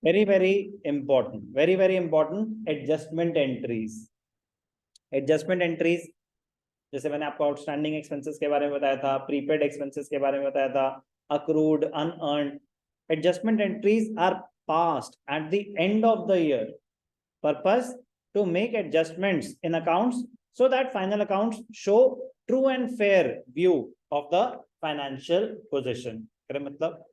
Very very important adjustment entries. Adjustment entries जैसे मैंने आपको आउटस्टैंडिंग एक्सपेंसेस के बारे में बताया था, प्रीपेड एक्सपेंसेस के बारे में बताया था, accrued unearned. Adjustment entries are passed at the end of the year, purpose to make adjustments in accounts so that final accounts show true and fair view of the financial position। मतलब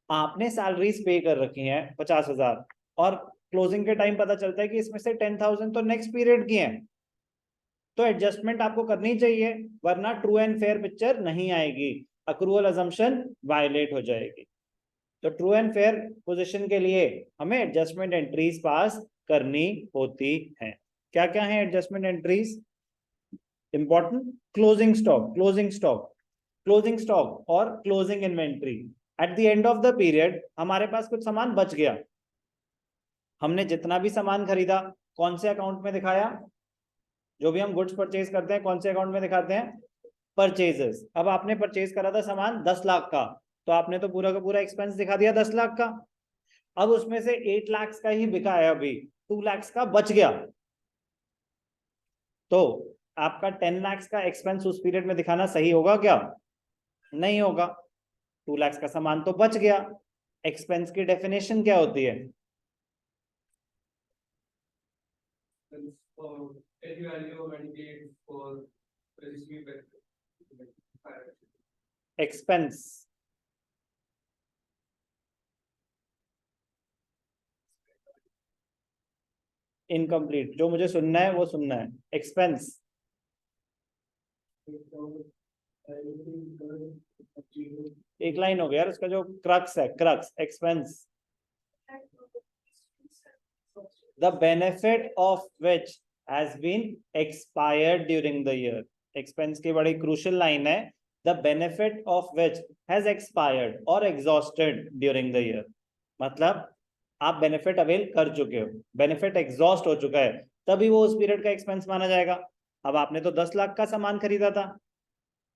आपने salaries पे कर रखी हैं 50,000 और closing के time पता चलता है कि इसमें से 10,000 तो नेक्स्ट पीरियड की हैं, तो एडजस्टमेंट आपको करनी चाहिए, वरना ट्रू एंड फेयर पिक्चर नहीं आएगी, अक्रूवल अजम्पशन वायलेट हो जाएगी। तो ट्रू एंड फेयर पोजीशन के लिए हमें एडजस्टमेंट एंट्रीज पास करनी होती है। क्या क्या है adjustment entries? Important, closing stock और closing inventory. At the end of the period हमारे पास कुछ सामान बच गया, हमने जितना भी सामान खरीदा कौन से अकाउंट में दिखाया? जो भी हम गुड्स परचेज करते हैं कौन से अकाउंट में दिखाते हैं? परचेजेस। अब आपने परचेज करा था सामान 10 लाख का, तो आपने तो पूरा का पूरा एक्सपेंस दिखा दिया 10 लाख का। अब उसमें से 8 लाख का ही बिका है, अभी 2 लाख का बच गया, तो आपका 10 लाख का एक्सपेंस उस पीरियड में दिखाना सही होगा क्या? नहीं होगा। 2 लाख का सामान तो बच गया। एक्सपेंस की डेफिनेशन क्या होती है? एक्सपेंस इनकम्प्लीट, जो मुझे सुनना है वो सुनना है। एक्सपेंस एक लाइन हो गया यार, उसका जो क्रक्स है, crux expense, the benefit of which has been expired during the year. Expense की बड़ी क्रूशियल लाइन है, the benefit of which has expired और एग्जॉस्टेड ड्यूरिंग द ईयर। मतलब आप बेनिफिट अवेल कर चुके हो, बेनिफिट एग्जॉस्ट हो चुका है, तभी वो उस पीरियड का एक्सपेंस माना जाएगा। अब आपने तो 10 लाख का सामान खरीदा था,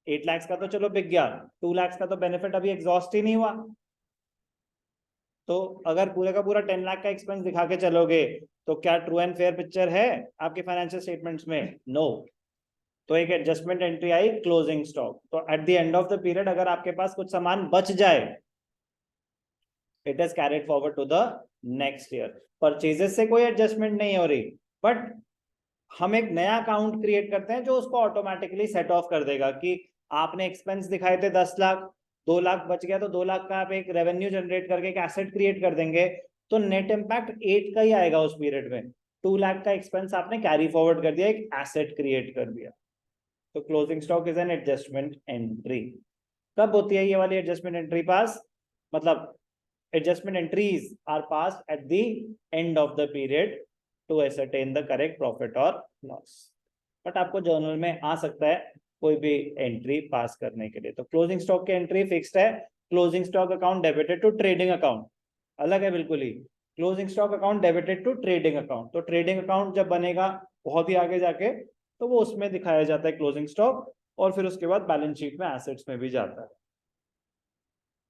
8 लाख का तो चलो बिक गया, 2 लाख का तो बेनिफिट अभी एग्जॉस्ट ही नहीं हुआ। तो अगर पूरे का पूरा 10 लाख का एक्सपेंस दिखा के चलोगे तो क्या ट्रू एंड फेयर पिक्चर है आपके फाइनेंशियल स्टेटमेंट्स में? नो। तो एक एडजस्टमेंट एंट्री आई क्लोजिंग स्टॉक। तो at the end of the period अगर आपके पास कुछ सामान बच जाए, it is carried forward to the next year. Purchases से कोई एडजस्टमेंट नहीं हो रही, बट हम एक नया अकाउंट क्रिएट करते हैं जो उसको ऑटोमेटिकली सेट ऑफ कर देगा कि आपने एक्सपेंस दिखाए थे 10 लाख, 2 लाख बच गया, तो 2 लाख का आप एक रेवेन्यू जनरेट करके एक एसेट क्रिएट कर देंगे, तो नेट इंपैक्ट 8 का ही आएगा उस पीरियड में। 2 लाख का एक्सपेंस आपने कैरी फॉरवर्ड कर दिया, एक एसेट क्रिएट कर दिया। तो closing stock is an adjustment entry. कब होती है ये वाली एडजस्टमेंट एंट्री पास? मतलब adjustment entries are pass at the end of the period to ascertain the correct profit और लॉस। बट आपको जर्नल में आ सकता है कोई भी एंट्री पास करने के लिए। तो क्लोजिंग स्टॉक की एंट्री फिक्स्ड है, closing stock account debited to trading account, अलग है बिल्कुल ही। Closing stock account debited to trading account, तो ट्रेडिंग अकाउंट जब बनेगा बहुत ही आगे जाके, तो वो उसमें दिखाया जाता है क्लोजिंग स्टॉक, और फिर उसके बाद बैलेंस शीट में एसेट्स में भी जाता है।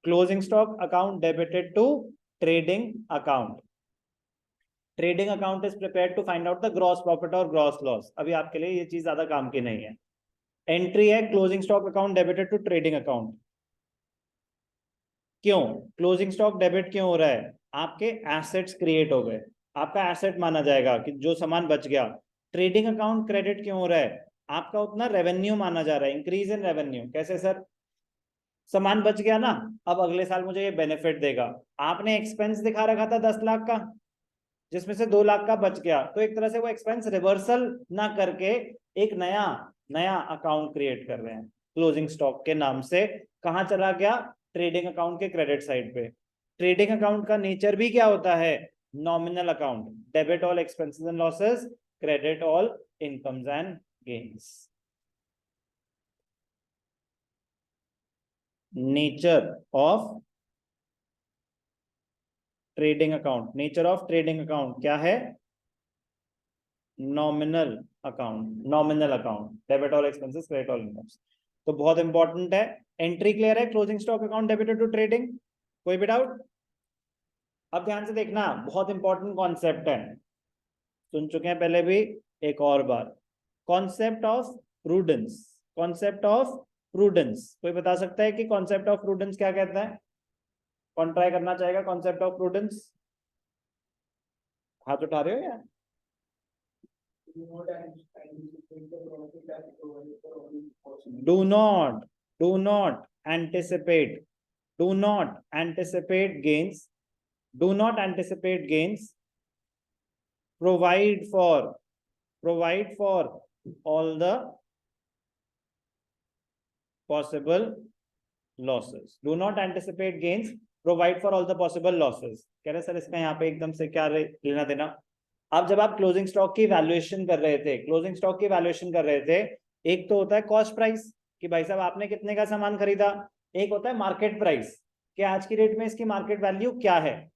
Closing stock account debited to trading account. Trading account is prepared to find out the gross profit और ग्रॉस लॉस। अभी आपके लिए ये चीज ज्यादा काम की नहीं है। एंट्री है closing stock account debited to trading account. क्यों क्लोजिंग स्टॉक डेबिट क्यों हो रहा है? आपके एसेट्स क्रिएट हो गए, आपका एसेट माना जाएगा कि जो सामान बच गया। ट्रेडिंग अकाउंट क्रेडिट क्यों हो रहा है? आपका उतना रेवेन्यू माना जा रहा है, इंक्रीज इन रेवेन्यू। कैसे सर? सामान बच गया ना, अब अगले साल मुझे ये बेनिफिट देगा। आपने एक्सपेंस दिखा रखा था 10 लाख का, जिसमें से 2 लाख का बच गया, तो एक तरह से वो एक्सपेंस रिवर्सल ना करके एक नया नया अकाउंट क्रिएट कर रहे हैं क्लोजिंग स्टॉक के नाम से। कहां चला गया? ट्रेडिंग अकाउंट के क्रेडिट साइड पे। ट्रेडिंग अकाउंट का नेचर भी क्या होता है? Nominal account, debit all expenses and losses, credit all incomes and gains. Nature of trading account, nature of trading account क्या है? Nominal account, nominal account, debit all expenses, credit all incomes. तो बहुत important है। Entry clear है? Closing stock account debited to trading, कोई भी doubt? अब ध्यान से देखना, बहुत इंपॉर्टेंट कॉन्सेप्ट है, सुन चुके हैं पहले भी, एक और बार, concept of prudence. Concept of prudence, कोई बता सकता है कि कॉन्सेप्ट ऑफ प्रूडेंस क्या कहता है? कौन ट्राई करना चाहेगा कॉन्सेप्ट ऑफ प्रूडेंस? हाथ उठा रहे हो यार? Do not, do not anticipate, do not anticipate gains, do not anticipate gains, provide for all the possible losses. Do not anticipate gains, provide for all the possible losses. कह रहे sir इसका यहाँ पे एकदम से क्या लेना देना? अब जब आप क्लोजिंग स्टॉक की वैल्यूएशन कर रहे थे, क्लोजिंग स्टॉक की वैल्यूएशन कर रहे थे, एक तो होता है कॉस्ट प्राइस कि भाई साहब आपने कितने का सामान खरीदा, एक होता है मार्केट प्राइस कि आज की डेट में इसकी मार्केट वैल्यू क्या है।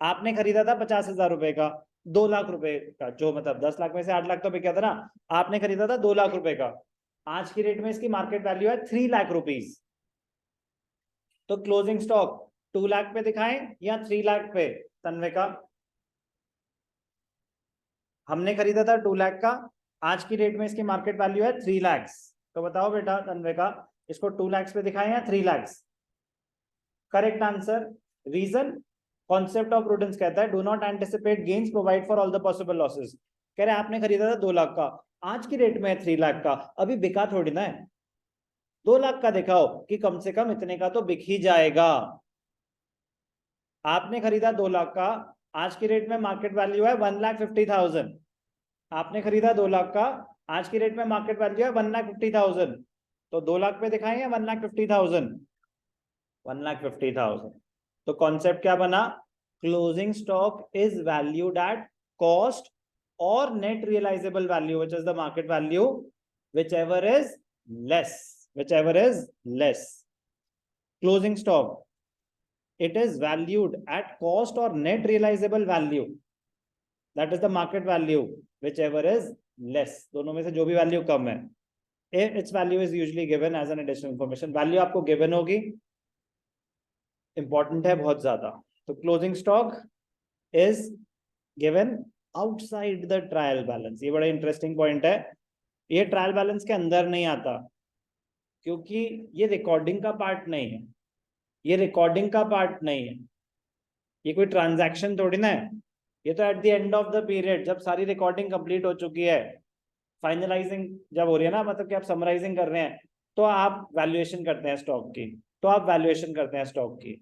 आपने खरीदा था 50,000 रुपए का, 2 लाख रुपए का, जो मतलब 10 लाख में से 8 लाख तो बिका था ना, आपने खरीदा था 2 लाख रुपए का, आज की डेट में इसकी मार्केट वैल्यू है 3 लाख रुपीज। तो क्लोजिंग स्टॉक 2 लाख पे दिखाएं या 3 लाख पे? तन्वे का, हमने खरीदा था 2 लाख का, आज की डेट में इसकी मार्केट वैल्यू है 3 लाख, तो बताओ बेटा तन्वे का, इसको 2 लाख पे दिखाएं या 3 lakh? Correct answer. Reason, concept of prudence कहता है do not anticipate gains, provide for all the possible losses. कह रहे आपने खरीदा था 2 लाख का, आज की डेट में है 3 लाख का, अभी बिका थोड़ी ना है, 2 लाख का दिखाओ कि कम से कम इतने का तो बिक ही जाएगा। आपने खरीदा 2 लाख का, आज की रेट में मार्केट वैल्यू है 1,50,000। आपने खरीदा 2 लाख का, आज की रेट में मार्केट वैल्यू है 1,50,000, तो 2 लाख पे दिखाएं या 1,50,000? 1,50,000। तो कॉन्सेप्ट क्या बना? Closing stock is valued at cost or net realisable value which is the market value, whichever is less, whichever is less. Closing stock, it is valued at cost or net realizable value, that is the market value, whichever is less. दोनों में से जो भी value कम है, its value is usually given as an additional information. Value आपको given होगी, important है बहुत ज्यादा। तो closing stock is given outside the trial balance. ये बड़ा इंटरेस्टिंग पॉइंट है, ये ट्रायल बैलेंस के अंदर नहीं आता, क्योंकि ये रिकॉर्डिंग का पार्ट नहीं है, ये रिकॉर्डिंग का पार्ट नहीं है, ये कोई ट्रांजैक्शन थोड़ी ना है, ये तो at the end of the period जब सारी रिकॉर्डिंग कंप्लीट हो चुकी है, फाइनलाइजिंग जब हो रही है ना, मतलब कि आप समराइजिंग कर रहे हैं, तो आप वैल्यूएशन करते हैं स्टॉक की, तो आप वैल्यूएशन करते हैं स्टॉक की।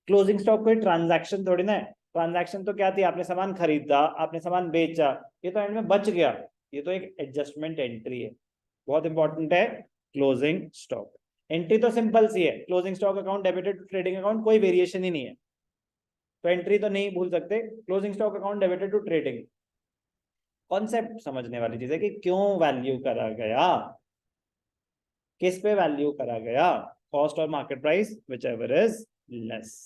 क्लोजिंग स्टॉक कोई ट्रांजैक्शन थोड़ी ना है, ट्रांजैक्शन तो क्या थी, आपने सामान खरीदा, आपने सामान बेचा, ये तो एंड में बच गया, ये तो एक एडजस्टमेंट एंट्री है, बहुत इंपॉर्टेंट है क्लोजिंग स्टॉक। एंट्री तो सिंपल सी है, closing stock account debited to trading account, कोई वेरिएशन ही नहीं है, तो एंट्री तो नहीं भूल सकते, closing stock account debited to trading. Concept समझने वाली चीज है कि क्यों वैल्यू करा गया, किस पे वैल्यू करा गया, कॉस्ट और market price, which ever is less.